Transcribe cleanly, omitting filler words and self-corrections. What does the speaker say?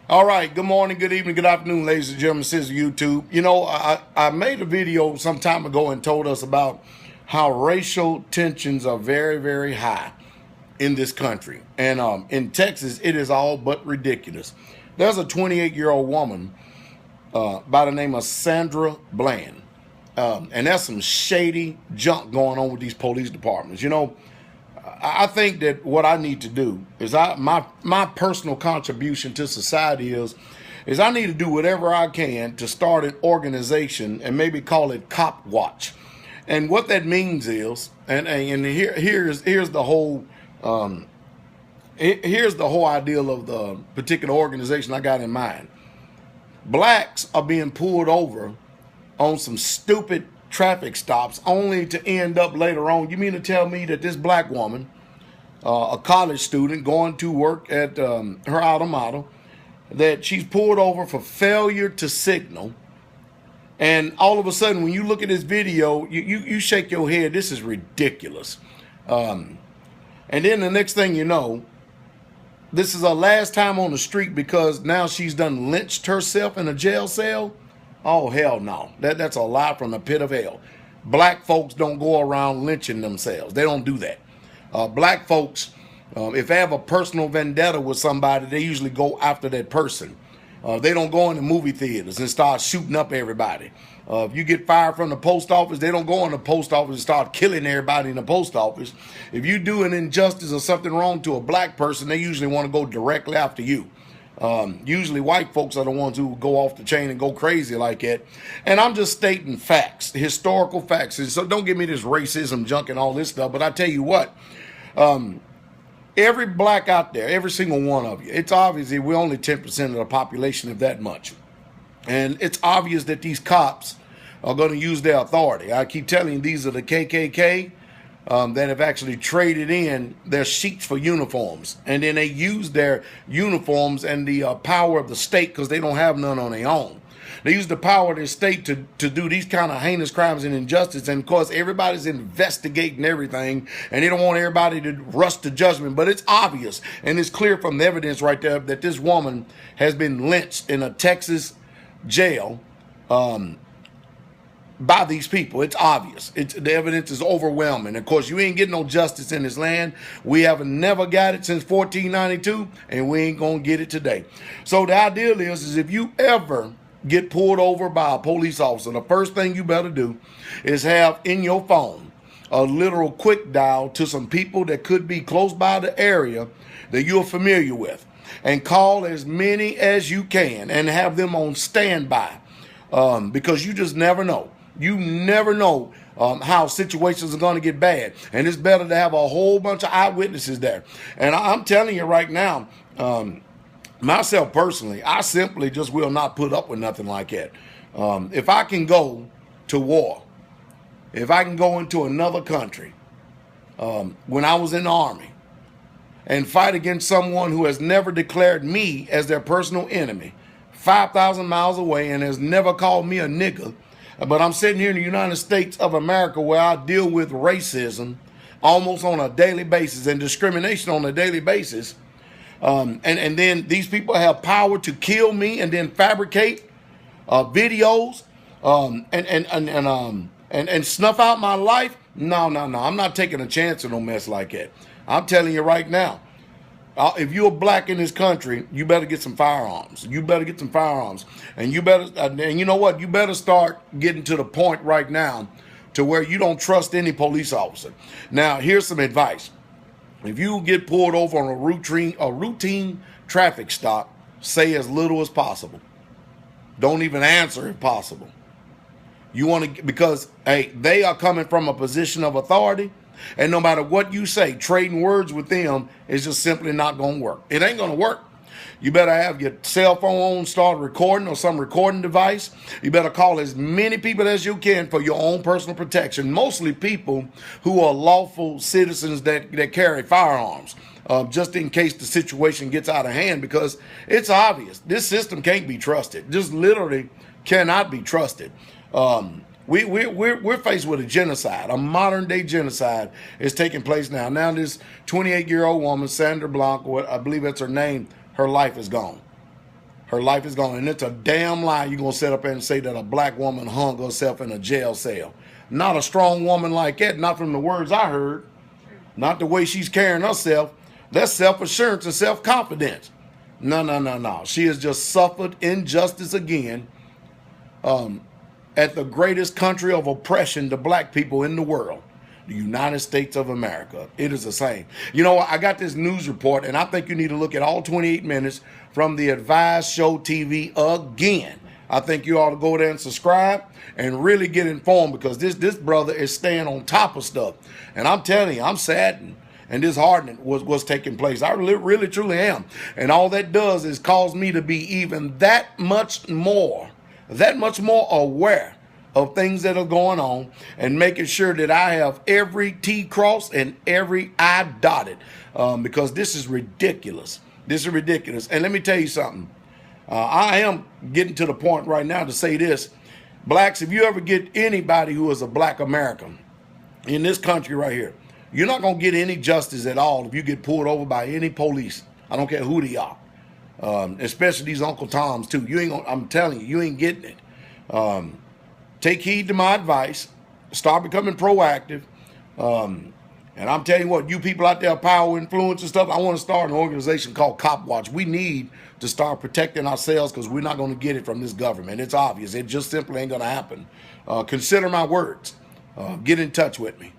All right. Good morning, good evening, good afternoon, ladies and gentlemen. This is YouTube. I made a video some time ago and told us about how racial tensions are very, very high in this country. And in Texas, it is all but ridiculous. There's a 28-year-old woman by the name of Sandra Bland. And there's some shady junk going on with these police departments. I think that what I need to do is my personal contribution to society is I need to do whatever I can to start an organization and maybe call it Cop Watch. And what that means is, here's the whole here's the whole ideal of the particular organization I got in mind. Blacks are being pulled over on some stupid traffic stops only to end up later on. You mean to tell me that this black woman, a college student going to work at her alma mater, that she's pulled over for failure to signal, and all of a sudden when you look at this video, you shake your head. This is ridiculous. And then the next thing you know, this is her last time on the street because now she's done lynched herself in a jail cell. Oh, hell no. That's a lie from the pit of hell. Black folks don't go around lynching themselves. They don't do that. Black folks, if they have a personal vendetta with somebody, they usually go after that person. They don't go into movie theaters and start shooting up everybody. If you get fired from the post office, they don't go in the post office and start killing everybody in the post office. If you do an injustice or something wrong to a black person, they usually want to go directly after you. Usually white folks are the ones who go off the chain and go crazy like that. And I'm just stating facts, historical facts. And so don't give me this racism junk and all this stuff. But I tell you what, every black out there, every single one of you, it's obvious that we're only 10% of the population, if that much. And it's obvious that these cops are going to use their authority. I keep telling you, these are the KKK. That have actually traded in their sheets for uniforms. And then they use their uniforms and the power of the state, because they don't have none on their own. They use the power of the state to do these kind of heinous crimes and injustice. And of course, everybody's investigating everything, and they don't want everybody to rush to judgment. But it's obvious, and it's clear from the evidence right there, that this woman has been lynched in a Texas jail by these people. It's obvious. The evidence is overwhelming. Of course, you ain't getting no justice in this land. We have never got it since 1492, and we ain't gonna get it today. So the ideal is if you ever get pulled over by a police officer, the first thing you better do is have in your phone a literal quick dial to some people that could be close by the area that you're familiar with, and call as many as you can and have them on standby, because you just never know. You never know how situations are going to get bad. And it's better to have a whole bunch of eyewitnesses there. And I'm telling you right now, myself personally, I simply just will not put up with nothing like that. If I can go to war, if I can go into another country, when I was in the Army, and fight against someone who has never declared me as their personal enemy, 5,000 miles away, and has never called me a nigger, but I'm sitting here in the United States of America, where I deal with racism almost on a daily basis and discrimination on a daily basis. And then these people have power to kill me and then fabricate videos and snuff out my life. No. I'm not taking a chance on no mess like that. I'm telling you right now. If you're black in this country, you better get some firearms. You better get some firearms. And you better, and you know what? You better start getting to the point right now to where you don't trust any police officer. Now, here's some advice. If you get pulled over on a routine traffic stop, say as little as possible. Don't even answer if possible. You want to, because, hey, they are coming from a position of authority. And no matter what you say, trading words with them is just simply not going to work. It ain't going to work. You better have your cell phone on, start recording, or some recording device. You better call as many people as you can for your own personal protection. Mostly people who are lawful citizens that carry firearms, just in case the situation gets out of hand, because it's obvious. This system can't be trusted. Just literally cannot be trusted. We're faced with a genocide. A modern day genocide is taking place now. Now this 28-year-old woman, Sandra Bland, I believe that's her name, her life is gone. Her life is gone. And it's a damn lie you're going to sit up there and say that a black woman hung herself in a jail cell. Not a strong woman like that, not from the words I heard, not the way she's carrying herself. That's self-assurance and self-confidence. No. She has just suffered injustice again at the greatest country of oppression to black people in the world, the United States of America. It is the same. You know, I got this news report, and I think you need to look at all 28 minutes from the Advised Show TV again. I think you ought to go there and subscribe and really get informed, because this brother is staying on top of stuff. And I'm telling you, I'm saddened and disheartened what's taking place. I really, truly am. And all that does is cause me to be even that much more aware of things that are going on, and making sure that I have every T crossed and every I dotted, because this is ridiculous. This is ridiculous. And let me tell you something. I am getting to the point right now to say this. Blacks, if you ever get anybody who is a black American in this country right here, you're not going to get any justice at all if you get pulled over by any police. I don't care who they are. Especially these Uncle Toms too. You ain't gonna, I'm telling you, you ain't getting it. Take heed to my advice. Start becoming proactive. And I'm telling you what, you people out there, power, influence and stuff, I want to start an organization called Cop Watch. We need to start protecting ourselves, because we're not going to get it from this government. It's obvious. It just simply ain't going to happen. Consider my words. Get in touch with me.